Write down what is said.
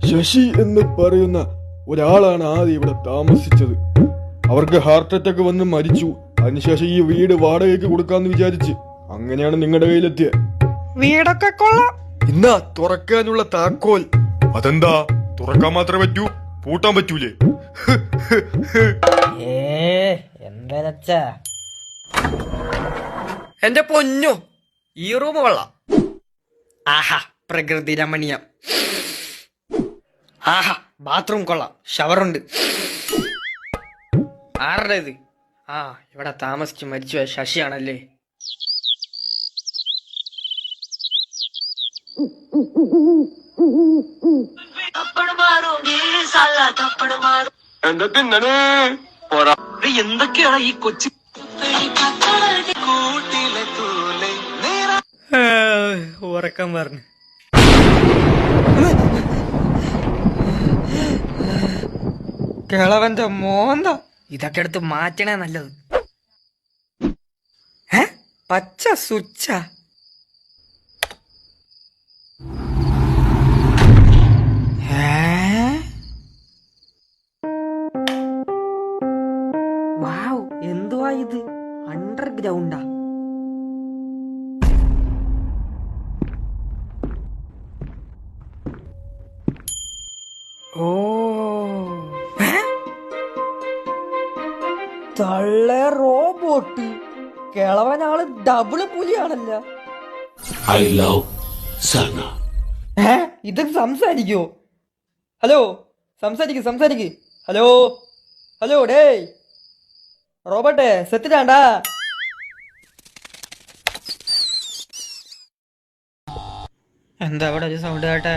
ശശി എന്ന് പറയുന്ന ഒരാളാണ് ആദ്യം ഇവിടെ താമസിച്ചത്. അവർക്ക് ഹാർട്ട് അറ്റാക്ക് വന്ന് മരിച്ചു. അതിനുശേഷം ഈ വീട് വാടകയ്ക്ക് കൊടുക്കാന്ന് വിചാരിച്ച് അങ്ങനെയാണ് നിങ്ങളുടെ കയ്യിലെത്തിയ. വീടൊക്കെ കൊള്ളാം. ഇന്നാ തുറക്കാനുള്ള താക്കോൽ. അതെന്താ തുറക്കാൻ മാത്രമേ പറ്റൂ, പൂട്ടാൻ പറ്റൂലേ? എന്താ എന്റെ പൊന്നു, ഈ റൂം കൊള്ളാം. ആഹാ, പ്രകൃതി രമണീയം. ആഹാ, ബാത്റൂം കൊള്ളാം, ഷവറുണ്ട്. ആരുടെ ഇത്? ആ, ഇവിടെ താമസിച്ച് മരിച്ചുപോയ ശശിയാണല്ലേ. എന്തൊക്കെയാണ് ഈ കൊച്ചി ഉറക്കം പറഞ്ഞു. കിളവന്റെ മോന്ത. ഇതൊക്കെ എടുത്ത് മാറ്റണേ നല്ലത്. പച്ച സ്വിച്ച. വാവ്, എന്തുവാ ഇത്? അണ്ടർഗ്രൗണ്ടാ. ഓ, തള്ളേ റോബോട്ട്. കിളവനാള് ഡബിള് പുലിയാണല്ല. ഇത് സംസാരിക്കോ? ഹലോ, സംസാരിക്ക്. ഹലോ ഡേയ് റോബോട്ടേ, സെറ്റിലാണ്ടാ? എന്താ അവിടെ ഒരു സൗണ്ട് കേട്ടെ?